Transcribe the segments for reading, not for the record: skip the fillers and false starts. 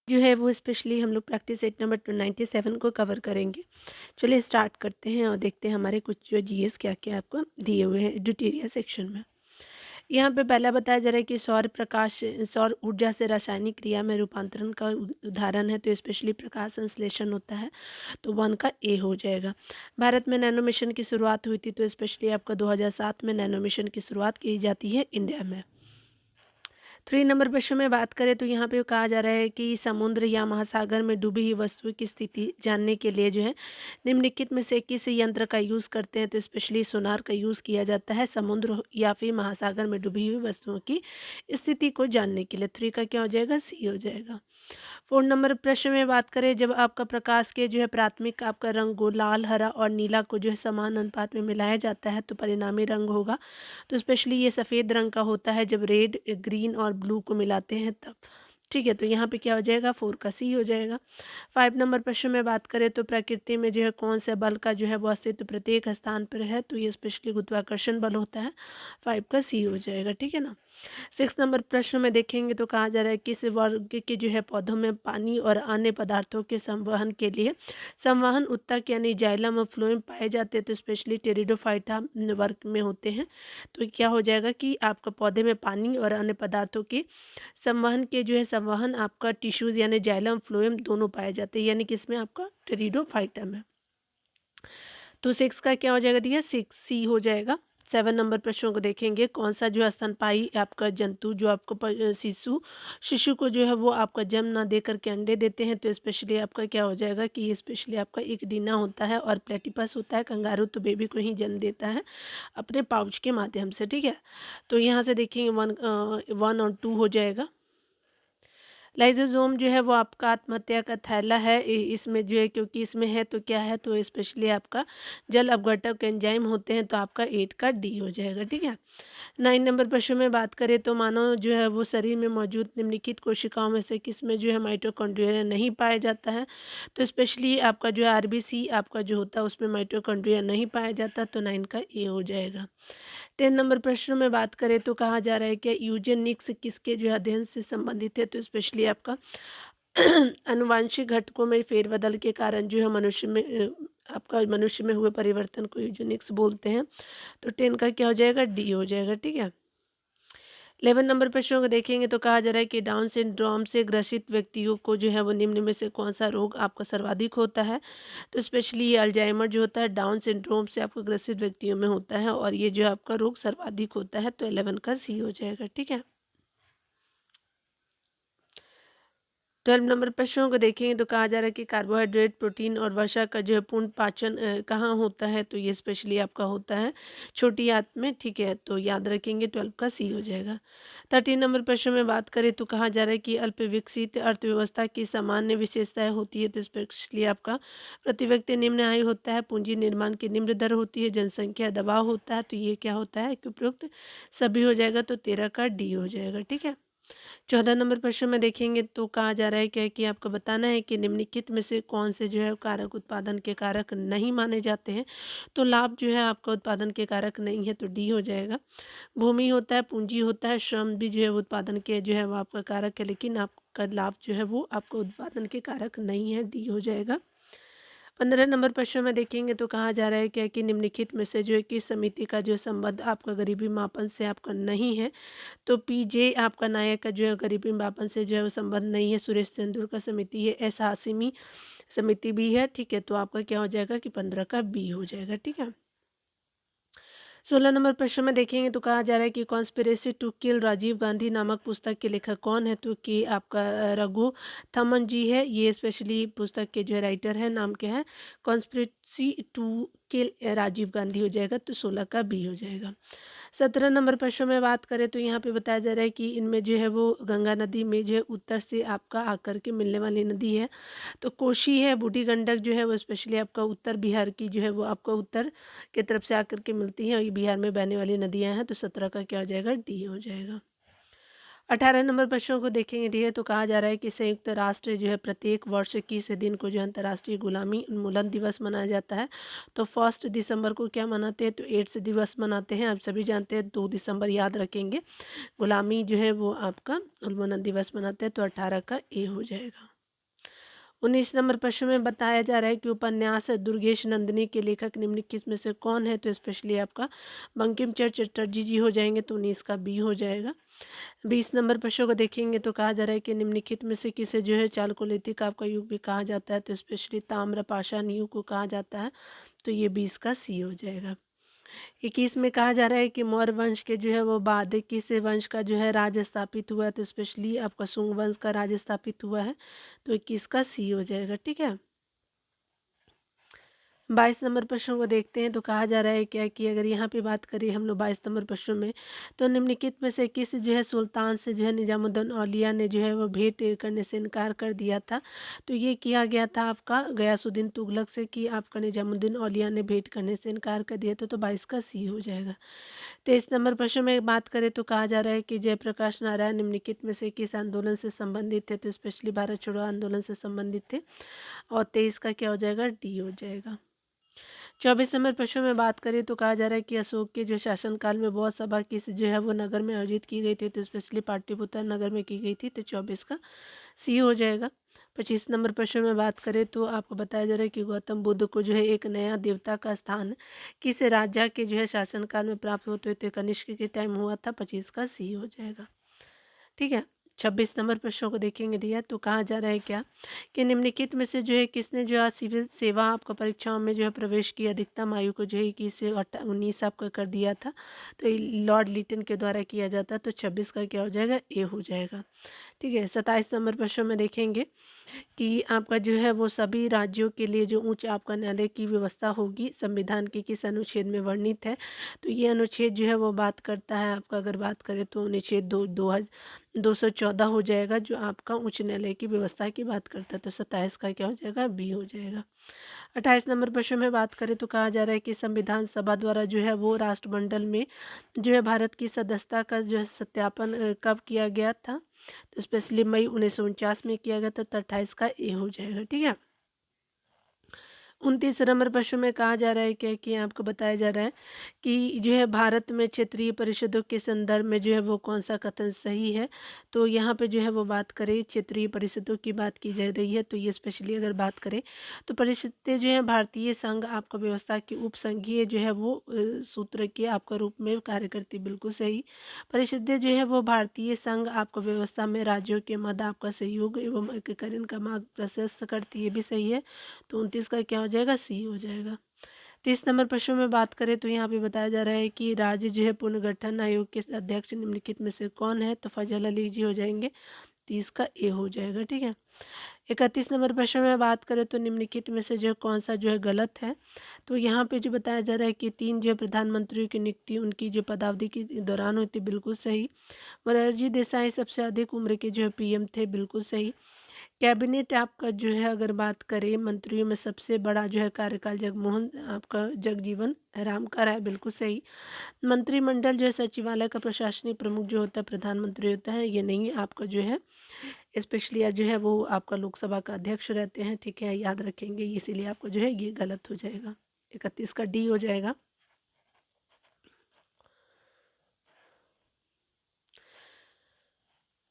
जो है वो स्पेशली हम लोग प्रैक्टिस सेट नंबर 297 को कवर करेंगे। चलिए स्टार्ट करते हैं और देखते हैं हमारे कुछ जो जीएस क्या-क्या आपको दिए हुए हैं ड्यूटेरिया सेक्शन में। यहाँ पे पहला बताया जा रहा है कि सौर ऊर्जा से रासायनिक क्रिया में रूपांतरण का उदाहरण है, तो स्पेशली प्रकाश संश्लेषण होता है, तो 1 का ए हो जाएगा। भारत में नैनो मिशन की शुरुआत हुई थी, तो स्पेशली आपका 2007 में नैनो मिशन की शुरुआत की जाती है इंडिया में। 3 नंबर प्रश्न में बात करें तो यहाँ पे कहा जा रहा है कि समुद्र या महासागर में डूबी हुई वस्तु की स्थिति जानने के लिए जो है निम्नलिखित में से किस यंत्र का यूज़ करते हैं, तो स्पेशली सोनार का यूज़ किया जाता है समुद्र या फिर महासागर में डूबी हुई वस्तुओं की स्थिति को जानने के लिए। 3 का क्या हो जाएगा, सी हो जाएगा। 4 नंबर प्रश्न में बात करें, जब आपका प्रकाश के जो है प्राथमिक आपका रंग को लाल, हरा और नीला को जो है समान अनुपात में मिलाया जाता है, तो परिणामी रंग होगा, तो स्पेशली ये सफ़ेद रंग का होता है जब रेड, ग्रीन और ब्लू को मिलाते हैं तब। ठीक है, तो यहाँ पे क्या हो जाएगा, 4 का सी हो जाएगा। 5 नंबर प्रश्न में बात करें तो प्रकृति में जो है कौन से बल का जो है वो अस्तित्व प्रत्येक स्थान पर है, तो ये स्पेशली गुरुत्वाकर्षण बल होता है। 5 का सी हो जाएगा। ठीक है ना। 6 नंबर प्रश्न में देखेंगे तो कहा जा रहा है किस वर्ग के जो है पौधों में पानी और अन्य पदार्थों के संवहन के लिए संवहन उत्तक यानी जाइलम और फ्लोएम पाए जाते हैं, तो स्पेशली टेरिडोफाइटा वर्ग में होते हैं। तो क्या हो जाएगा कि आपका पौधे में पानी और अन्य पदार्थों के संवहन के जो है संवहन आपका टिश्यूज यानी जाइलम फ्लोएम दोनों पाए जाते हैं, यानी कि इसमें आपका टेरिडोफाइटा में। तो 6 का क्या हो जाएगा भैया, 6 सी हो जाएगा। 7 नंबर प्रश्नों को देखेंगे, कौन सा जो है स्तनपायी आपका जंतु जो आपको शिशु को जो है वो आपका जन्म ना दे करके अंडे देते हैं, तो स्पेशली आपका क्या हो जाएगा कि ये स्पेशली आपका एक डीना होता है और प्लेटिपस होता है। कंगारू तो बेबी को ही जन्म देता है अपने पाउच के माध्यम से। ठीक है, तो यहाँ से देखेंगे 1 और 2 हो जाएगा। लाइसोसोम जो है वो आपका आत्महत्या का थैला है, इसमें जो है क्योंकि इसमें है तो क्या है, तो स्पेशली आपका जल अपघटक एंजाइम होते हैं, तो आपका 8 का डी हो जाएगा। ठीक है। 9 नंबर प्रश्न में बात करें तो मानव जो है वो शरीर में मौजूद निम्नलिखित कोशिकाओं में से किस में जो है माइटोकॉन्ड्रिया नहीं पाया जाता है, तो स्पेशली आपका जो है आरबीसी आपका जो होता है उसमें माइटोकॉन्ड्रिया नहीं पाया जाता, तो 9 का ए हो जाएगा। 10 नंबर प्रश्न में बात करें तो कहा जा रहा है कि यूजेनिक्स किसके जो है अध्ययन से संबंधित है, तो स्पेशली आपका आनुवांशिक घटकों में फेरबदल के कारण जो है मनुष्य में आपका मनुष्य में हुए परिवर्तन को यूजेनिक्स बोलते हैं, तो 10 का क्या हो जाएगा, डी हो जाएगा। ठीक है। 11 नंबर प्रश्नों को देखेंगे तो कहा जा रहा है कि डाउन सिंड्रोम से ग्रसित व्यक्तियों को जो है वो निम्न में से कौन सा रोग आपका सर्वाधिक होता है, तो स्पेशली ये अल्जाइमर जो होता है डाउन सिंड्रोम से आपको ग्रसित व्यक्तियों में होता है और ये जो आपका रोग सर्वाधिक होता है, तो 11 का सी हो जाएगा। ठीक है। 12 नंबर प्रश्नों को देखेंगे तो कहा जा रहा है कि कार्बोहाइड्रेट, प्रोटीन और वसा का जो है पूर्ण पाचन कहाँ होता है, तो ये स्पेशली आपका होता है छोटी आंत में। ठीक है, तो याद रखेंगे 12 का सी हो जाएगा। 13 नंबर प्रश्न में बात करें तो कहा जा रहा है कि अल्प विकसित अर्थव्यवस्था की सामान्य विशेषताएं होती है, तो स्पेशली आपका प्रति व्यक्ति निम्न आय होता है, पूंजी निर्माण की निम्न दर होती है, जनसंख्या दबाव होता है, तो ये क्या होता है कि उपयुक्त सभी हो जाएगा, तो 13 का डी हो जाएगा। ठीक है। 14 नंबर प्रश्न में देखेंगे तो कहा जा रहा है क्या है कि आपको बताना है कि निम्नलिखित में से कौन से जो है कारक उत्पादन के कारक नहीं माने जाते हैं, तो लाभ जो है आपका उत्पादन के कारक नहीं है, तो डी हो जाएगा। भूमि होता है, पूंजी होता है, श्रम भी जो है वो उत्पादन के जो है वो आपका कारक है, लेकिन आपका लाभ जो है वो आपका उत्पादन के कारक नहीं है, डी हो जाएगा। 15 नंबर प्रश्न में देखेंगे तो कहा जा रहा है क्या कि निम्नलिखित में से जो है किस समिति का जो संबंध आपका गरीबी मापन से आपका नहीं है, तो पीजे आपका नायक का जो है गरीबी मापन से जो है वो संबंध नहीं है। सुरेश तेंदुलकर समिति है, एस हासिमी समिति भी है। ठीक है, तो आपका क्या हो जाएगा कि 15 का बी हो जाएगा। ठीक है। 16 नंबर प्रश्न में देखेंगे तो कहा जा रहा है कि conspiracy to kill Rajiv Gandhi नामक पुस्तक के लेखक कौन है, तो कि आपका रघु थमन जी है, ये स्पेशली पुस्तक के जो राइटर है, नाम क्या है, conspiracy to kill Rajiv Gandhi हो जाएगा, तो 16 का बी हो जाएगा। 17 नंबर प्रश्न में बात करें तो यहाँ पे बताया जा रहा है कि इनमें जो है वो गंगा नदी में जो है उत्तर से आपका आकर के मिलने वाली नदी है, तो कोशी है, बूढ़ी गंडक जो है वो स्पेशली आपका उत्तर बिहार की जो है वो आपका उत्तर की तरफ से आकर के मिलती हैं और ये बिहार में बहने वाली नदियाँ हैं, तो 17 का क्या हो जाएगा, डी हो जाएगा। 18 नंबर प्रश्नों को देखेंगे डी है, तो कहा जा रहा है कि संयुक्त राष्ट्र जो है प्रत्येक वर्ष किस दिन को जो है अंतर्राष्ट्रीय गुलामी उन्मूलन दिवस मनाया जाता है, तो 1 दिसंबर को क्या मनाते हैं, तो एड्स दिवस मनाते हैं। आप सभी जानते हैं 2 दिसंबर याद रखेंगे, गुलामी जो है वो आपका उन्मूलन दिवस मनाते हैं, तो 18 का ए हो जाएगा। 19 नंबर प्रश्न में बताया जा रहा है कि उपन्यास दुर्गेश नंदिनी के लेखक निम्नलिखित में से कौन है, तो स्पेशली आपका बंकिम चंद्र चटर्जी जी हो जाएंगे, तो 19 का बी हो जाएगा। 20 नंबर प्रश्न को देखेंगे तो कहा जा रहा है कि निम्नलिखित में से किसे जो है चालकोलिथिक आपका युग भी कहा जाता है, तो स्पेशली ताम्रपाषाण युग को कहा जाता है, तो ये 20 का सी हो जाएगा। 21 में कहा जा रहा है कि मौर्य वंश के जो है वो बाद किस वंश का जो है राज स्थापित हुआ है, तो स्पेशली आपका शुंग वंश का राज स्थापित हुआ है, तो 21 का सी हो जाएगा। ठीक है। 22 नंबर प्रश्न को देखते हैं तो कहा जा रहा है क्या कि अगर यहाँ पे बात करें हम लोग 22 नंबर प्रश्न में, तो निम्नलिखित में से किस जो है सुल्तान से जो है निजामुद्दीन औलिया ने जो है वो भेंट करने से इनकार कर दिया था, तो ये किया गया था आपका गयासुद्दीन तुगलक से, कि आपका निजामुद्दीन औलिया ने भेंट करने से इनकार कर दिया था, तो 22 का सी हो जाएगा। 23 नंबर प्रश्न में बात करें तो कहा जा रहा है कि जयप्रकाश नारायण निम्नलिखित में से किस आंदोलन से संबंधित थे, तो स्पेशली भारत छोड़ो आंदोलन से संबंधित थे, और 23 का क्या हो जाएगा, डी हो जाएगा। 24 नंबर प्रश्न में बात करें तो कहा जा रहा है कि अशोक के जो शासनकाल में बौद्ध सभा किस जो है वो नगर में आयोजित की गई थी, तो स्पेशली पाटलिपुत्र नगर में की गई थी, तो 24 का सी हो जाएगा। 25 नंबर प्रश्न में बात करें तो आपको बताया जा रहा है कि गौतम बुद्ध को जो है एक नया देवता का स्थान किस राजा के जो है शासनकाल में प्राप्त होते थे, कनिष्क के टाइम हुआ था, 25 का सी हो जाएगा। ठीक है। 26 नंबर प्रश्नों को देखेंगे दिया तो कहा जा रहा है क्या कि निम्नलिखित में से जो है किसने जो है सिविल सेवा आपका परीक्षाओं में जो है प्रवेश की अधिकतम आयु को जो है 21 से 19 आपका कर दिया था, तो ये लॉर्ड लिटन के द्वारा किया जाता, तो 26 का क्या हो जाएगा, ए हो जाएगा। ठीक है। 27 नंबर प्रश्न में देखेंगे कि आपका जो है वो सभी राज्यों के लिए जो उच्च आपका न्यायालय की व्यवस्था होगी संविधान के किस अनुच्छेद में वर्णित है, तो ये अनुच्छेद जो है वो बात करता है आपका, अगर बात करें तो अनुच्छेद 214 हो जाएगा, जो आपका उच्च न्यायालय की व्यवस्था की बात करता है, तो 27 का क्या हो जाएगा, बी हो जाएगा। 28 नंबर प्रश्न में बात करें तो कहा जा रहा है कि संविधान सभा द्वारा जो है वो राष्ट्रमंडल में जो है भारत की सदस्यता का जो है सत्यापन कब किया गया था, तो स्पेशली मई 1949 में किया गया था, तो 28 का ए हो जाएगा। ठीक है। 29 नंबर प्रश्न में कहा जा रहा है क्या कि आपको बताया जा रहा है कि जो है भारत में क्षेत्रीय परिषदों के संदर्भ में जो है वो कौन सा कथन सही है, तो यहाँ पे जो है वो बात करें क्षेत्रीय परिषदों की बात की जा रही है, तो ये स्पेशली अगर बात करें तो परिषदें जो है भारतीय संघ आपका व्यवस्था की उपसंघीय जो है वो सूत्र के आपका रूप में कार्य करती, बिल्कुल सही। परिषदें जो है वो भारतीय संघ आपका व्यवस्था में राज्यों के मध्य आपका सहयोग एवं एकीकरण का मार्ग प्रशस्त करती है, भी सही है, तो 29 का क्या हो जाएगा, सी हो जाएगा। 30 नंबर प्रश्न में बात करें तो यहाँ पे बताया जा रहा है कि राज्य जो है पुनर्गठन आयोग के अध्यक्ष निम्नलिखित में से कौन है, तो फजल अली जी हो जाएंगे, 30 का ए हो जाएगा। ठीक है। 31 नंबर प्रश्न में बात करें तो निम्नलिखित में से जो कौन सा जो है गलत है, तो यहाँ पे जो बताया जा रहा है कि 3 जो है प्रधानमंत्रियों की नियुक्ति उनकी जो पदावधि के दौरान हुई थी, बिल्कुल सही। मोरारजी देसाई सबसे अधिक उम्र के जो है पीएम थे, बिल्कुल सही। कैबिनेट आपका जो है अगर बात करें मंत्रियों में सबसे बड़ा जो है कार्यकाल जगमोहन आपका जगजीवन राम का रहा है, बिल्कुल सही। मंत्रिमंडल जो है सचिवालय का प्रशासनिक प्रमुख जो होता है प्रधानमंत्री होता है, ये नहीं आपका जो है स्पेशली जो है वो आपका लोकसभा का अध्यक्ष रहते हैं। ठीक है, याद रखेंगे, इसीलिए आपको जो है ये गलत हो जाएगा, 31 का डी हो जाएगा।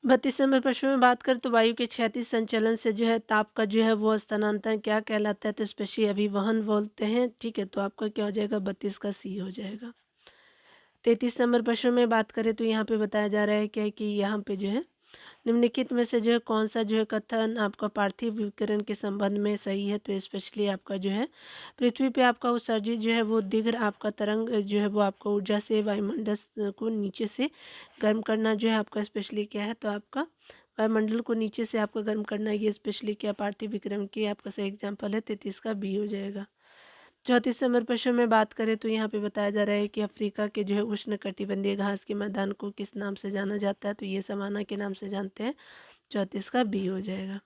32 नंबर प्रश्न में बात करें तो वायु के क्षैतिज संचलन से जो है ताप का जो है वो स्थानांतरण क्या कहलाता है, तो स्पेशली अभिवहन बोलते हैं। ठीक है, तो आपका क्या हो जाएगा, 32 का सी हो जाएगा। 33 नंबर प्रश्न में बात करें तो यहाँ पे बताया जा रहा है क्या कि यहाँ पे जो है निम्नलिखित में से जो है कौन सा जो है कथन आपका पार्थिव विकिरण के संबंध में सही है, तो स्पेशली आपका जो है पृथ्वी पे आपका उत्सर्जित जो है वो दीर्घ आपका तरंग जो है वो आपका ऊर्जा से वायुमंडल को नीचे से गर्म करना जो है आपका स्पेशली क्या है, तो आपका वायुमंडल को नीचे से आपका गर्म करना, ये स्पेशली क्या पार्थिव विकिरण की आपका सही एग्जाम्पल है, 33 का बी हो जाएगा। 34 नंबर प्रश्न में बात करें तो यहाँ पे बताया जा रहा है कि अफ्रीका के जो है उष्ण कटिबंधीय घास के मैदान को किस नाम से जाना जाता है, तो ये सवाना के नाम से जानते हैं, 34 का बी हो जाएगा।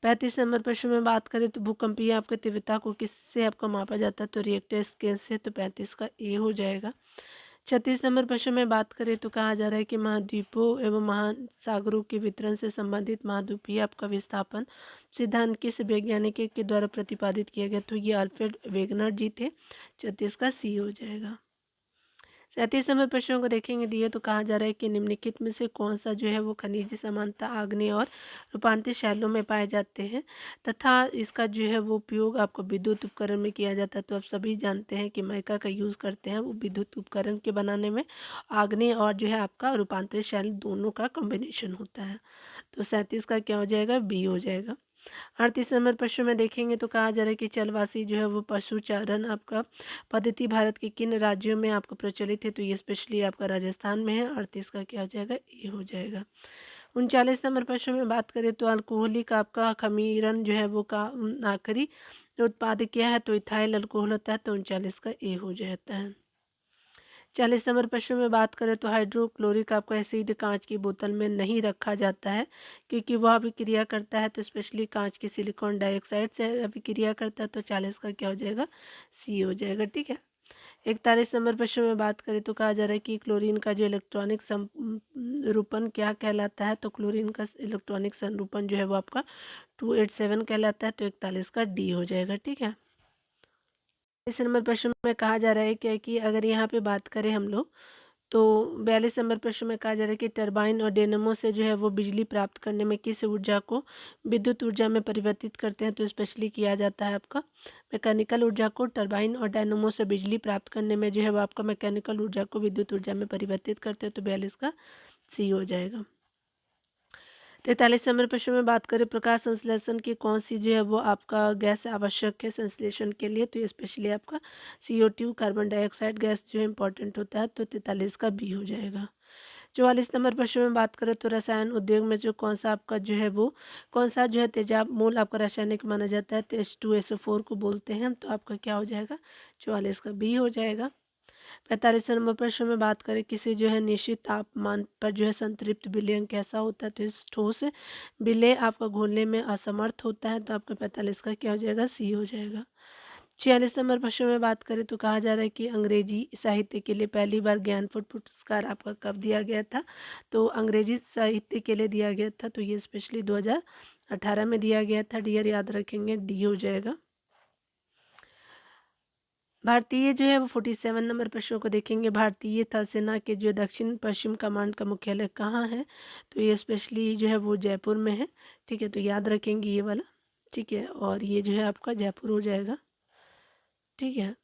35 नंबर प्रश्न में बात करें तो भूकंपीय आपके तीव्रता को किससे आपका मापा जाता है, तो रिएक्टर स्केल से, तो 35 का ए हो जाएगा। 36 नंबर प्रश्न में बात करें तो कहा जा रहा है कि महाद्वीपों एवं महासागरों के वितरण से संबंधित महाद्वीपीय आपका विस्थापन सिद्धांत किस वैज्ञानिक के द्वारा प्रतिपादित किया गया, तो ये अल्फ्रेड वेगनर जी थे, 36 का सी हो जाएगा। 37 नंबर प्रश्नों को देखेंगे। दिए तो कहा जा रहा है कि निम्नलिखित में से कौन सा जो है वो खनिज समानता आग्नेय और रूपांतरित शैलों में पाए जाते हैं तथा इसका जो है वो उपयोग आपको विद्युत उपकरण में किया जाता है। तो आप सभी जानते हैं कि माइका का यूज़ करते हैं वो विद्युत उपकरण के बनाने में। आग्नेय और जो है आपका रूपांतरित शैल दोनों का कॉम्बिनेशन होता है। तो 37 का क्या हो जाएगा, बी हो जाएगा। 38 नंबर प्रश्न में देखेंगे तो कहा जा रहा है कि चलवासी जो है वो पशुचारण आपका पद्धति भारत के किन राज्यों में आपको प्रचलित है। तो ये स्पेशली आपका राजस्थान में है। 38 का क्या हो जाएगा, ए हो जाएगा। 39 नंबर प्रश्न में बात करें तो अल्कोहलिक आपका खमीरन जो है वो का आखिरी उत्पाद क्या है। तो इथाइल अल्कोहल होता है। तो 39 का ए हो जाता है। 40 नंबर प्रश्न में बात करें तो हाइड्रोक्लोरिक आपका एसिड कांच की बोतल में नहीं रखा जाता है क्योंकि वह अभिक्रिया करता है। तो स्पेशली कांच के सिलिकॉन डाइऑक्साइड से अभिक्रिया करता है। तो 40 का क्या हो जाएगा, सी हो जाएगा। ठीक है। 41 नंबर प्रश्न में बात करें तो कहा जा रहा है कि क्लोरीन का जो इलेक्ट्रॉनिक संरूपण क्या कहलाता है। तो क्लोरीन का इलेक्ट्रॉनिक संरूपण जो है वो आपका 287 कहलाता है। तो 41 का डी हो जाएगा। ठीक है। इस नंबर प्रश्न में कहा जा रहा है क्या कि अगर यहाँ पे बात करें हम लोग तो 42 नंबर प्रश्न में कहा जा रहा है कि टरबाइन और डेनमो से जो है वो बिजली प्राप्त करने में किस ऊर्जा को विद्युत ऊर्जा में परिवर्तित करते हैं। तो स्पेशली किया जाता है आपका मैकेनिकल ऊर्जा को टरबाइन और डायनमो से बिजली प्राप्त करने में जो है वो आपका मैकेनिकल ऊर्जा को विद्युत ऊर्जा में परिवर्तित करते हैं। तो 42 का सी हो जाएगा। 43 नंबर प्रश्न में बात करें प्रकाश संश्लेषण की कौन सी जो है वो आपका गैस आवश्यक है संश्लेषण के लिए। तो ये स्पेशली आपका CO2 कार्बन डाइऑक्साइड गैस जो है इंपॉर्टेंट होता है। तो 43 का बी हो जाएगा। 44 नंबर प्रश्न में बात करें तो रसायन उद्योग में जो कौन सा आपका जो है वो कौन सा जो है तेजाब मूल आपका रासायनिक माना जाता है। तो H2SO4 को बोलते हैं। तो आपका क्या हो जाएगा, 44 का बी हो जाएगा। 45 नंबर प्रश्न में बात करें किसी जो है निश्चित तापमान पर जो है संतृप्त विलयन कैसा होता है। तो इस ठोस विलय आपका घोलने में असमर्थ होता है। तो आपका 45 का क्या हो जाएगा, सी हो जाएगा। 46 नंबर प्रश्न में बात करें तो कहा जा रहा है कि अंग्रेजी साहित्य के लिए पहली बार ज्ञानपीठ पुरस्कार आपका कब दिया गया था। तो अंग्रेजी साहित्य के लिए दिया गया था। तो ये स्पेशली 2018 में दिया गया था। डियर याद रखेंगे, डी हो जाएगा। भारतीय जो है वो 47 नंबर प्रश्नों को देखेंगे। भारतीय थल सेना के जो दक्षिण पश्चिम कमांड का मुख्यालय कहाँ है। तो ये स्पेशली जो है वो जयपुर में है। ठीक है। तो याद रखेंगे ये वाला। ठीक है। और ये जो है आपका जयपुर हो जाएगा। ठीक है।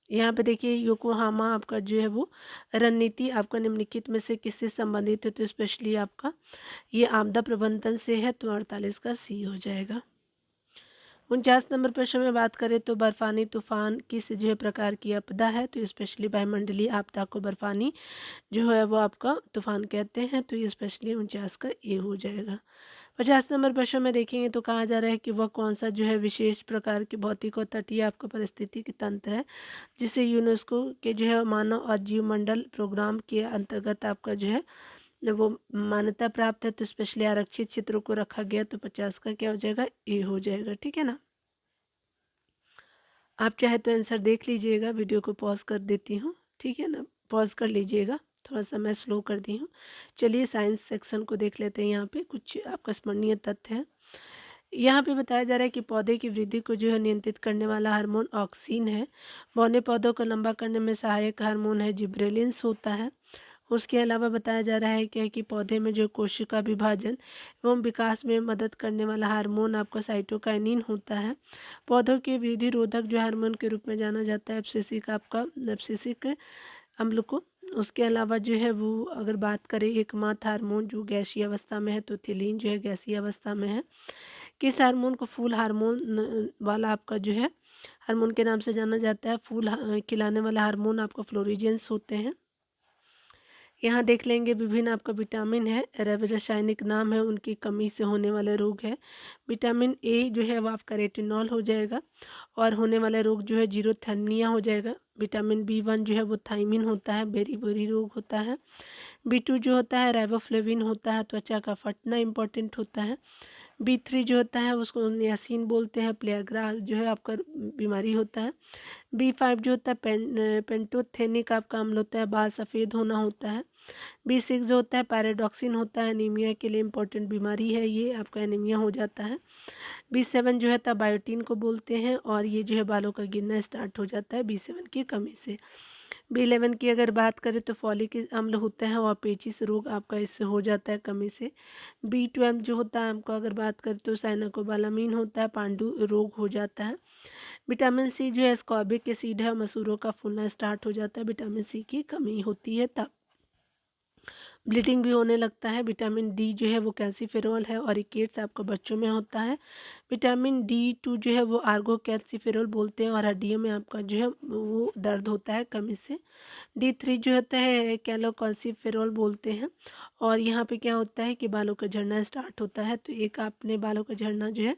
यहाँ पे देखिए योकोहामा आपका जो है वो रणनीति आपका निम्नलिखित में से किससे संबंधित है। तो स्पेशली आपका ये आपदा प्रबंधन से है। तो 48 का सी हो जाएगा। 49 नंबर प्रश्न में बात करें तो बर्फानी तूफान किस जो है प्रकार की आपदा है। तो स्पेशली वायुमंडलीय आपदा को बर्फानी जो है वो आपका तूफान कहते हैं। तो ये स्पेशली 49 का ए हो जाएगा। 50 नंबर प्रश्न में देखेंगे तो कहा जा रहा है कि वह कौन सा जो है विशेष प्रकार के भौतिक और तटीय आपका पारिस्थितिकी तंत्र है जिसे यूनेस्को के जो है मानव और जीवमंडल प्रोग्राम के अंतर्गत आपका जो है वो मान्यता प्राप्त है। तो स्पेशली आरक्षित क्षेत्रों को रखा गया। तो 50 का क्या हो जाएगा, ए हो जाएगा। ठीक है ना। आप चाहे तो आंसर देख लीजिएगा, वीडियो को पॉज कर देती हूँ। ठीक है ना, पॉज कर लीजिएगा, थोड़ा सा मैं स्लो कर दी हूँ। चलिए साइंस सेक्शन को देख लेते हैं। यहाँ पे कुछ आपका स्मरणीय तथ्य है। यहाँ पे बताया जा रहा है कि पौधे की वृद्धि को जो है नियंत्रित करने वाला हार्मोन ऑक्सीन है। बौने पौधों को लंबा करने में सहायक हार्मोन है जिब्रेलिन्स होता है। उसके अलावा बताया जा रहा है क्या कि पौधे में जो कोशिका विभाजन एवं विकास में मदद करने वाला हार्मोन आपका साइटोकाइनिन होता है। पौधों के वृद्धि रोधक जो हार्मोन के रूप में जाना जाता है एब्सिसिक आपका एब्सिसिक अम्ल को। उसके अलावा जो है वो अगर बात करें एकमात्र हार्मोन जो गैसीय अवस्था में है तो थिलीन जो है गैसीय अवस्था में है। किस हार्मोन को फूल हार्मोन वाला आपका जो है हार्मोन के नाम से जाना जाता है। फूल खिलाने वाला हार्मोन आपका फ्लोरिजेंस होते हैं। यहाँ देख लेंगे विभिन्न आपका विटामिन है, रासायनिक नाम है, उनकी कमी से होने वाले रोग है। विटामिन ए जो है वो आपका रेटिनॉल हो जाएगा और होने वाला रोग जो है जीरोथर्मिया हो जाएगा। विटामिन B1 जो है वो थायमिन होता है, बेरी रोग होता है। B2 जो होता है राइबोफ्लेविन होता है, त्वचा का फटना इंपॉर्टेंट होता है। B3 जो होता है उसको नियासिन बोलते हैं, प्लेग्रा जो है आपका बीमारी होता है। B5 जो होता है पेंटोथेनिक आपका अम्ल होता है, बाल सफ़ेद होना होता है। B6 जो होता है पैराडॉक्सिन होता है, एनीमिया के लिए इंपॉर्टेंट बीमारी है, ये आपका एनीमिया हो जाता है। B7 जो है तब बायोटीन को बोलते हैं और ये जो है बालों का गिरना स्टार्ट हो जाता है B7 की कमी से। B11 की अगर बात करें तो फॉलिक अम्ल होता है और पेचिश रोग आपका इससे हो जाता है कमी से। B12 जो होता है आपको अगर बात करें तो साइनोकोबालामिन होता है, पांडु रोग हो जाता है। विटामिन सी जो है एस्कॉर्बिक एसिड है, मसूरों का फूलना स्टार्ट हो जाता है, विटामिन सी की कमी होती है तब। ब्लीडिंग भी होने लगता है। विटामिन डी जो है वो कैल्सीफेरॉल है और रिकेट्स आपको बच्चों में होता है। विटामिन D2 जो है वो आर्गो कैल्सीफेरॉल बोलते हैं और हड्डियों में आपका जो है वो दर्द होता है कमी से। D3 जो होता है कैलोकॉल्सीफेरॉल बोलते हैं और यहाँ पे क्या होता है कि बालों का झड़ना स्टार्ट होता है। तो एक आपने बालों का झड़ना जो है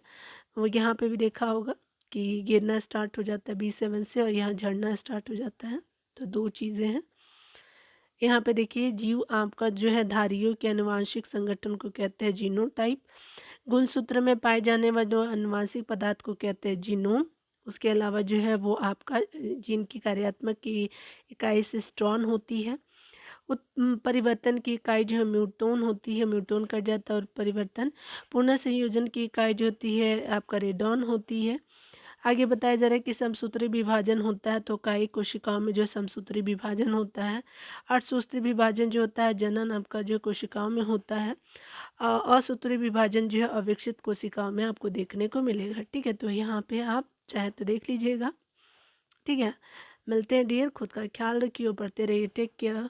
वो यहाँ पे भी देखा होगा कि गिरना स्टार्ट हो जाता है B7 से और यहाँ झड़ना स्टार्ट हो जाता है। तो दो चीज़ें हैं। यहाँ पे देखिए जीव आपका जो है धारियों के आनुवांशिक संगठन को कहते हैं जीनोटाइप। गुणसूत्र में पाए जाने वाले आनुवांशिक पदार्थ को कहते हैं जीनोम। उसके अलावा जो है वो आपका जीन की कार्यात्मक की इकाई सिस्ट्रॉन होती है। परिवर्तन की इकाई जो है म्यूटोन होती है, म्यूटोन कर जाता है और परिवर्तन। पुनः संयोजन की इकाई जो होती है आपका रेडॉन होती है। आगे बताया जा रहा है कि समसूत्री विभाजन होता है तो कायी कोशिकाओं में जो समसूत्री विभाजन होता है। अर्धसूत्री विभाजन जो होता है जनन आपका जो कोशिकाओं में होता है। असूत्री विभाजन जो है अविकसित कोशिकाओं में आपको देखने को मिलेगा। ठीक है, तो यहाँ पे आप चाहे तो देख लीजिएगा। ठीक है, मिलते हैं डियर, खुद का ख्याल रखिए, पढ़ते रहिए, टेक केयर।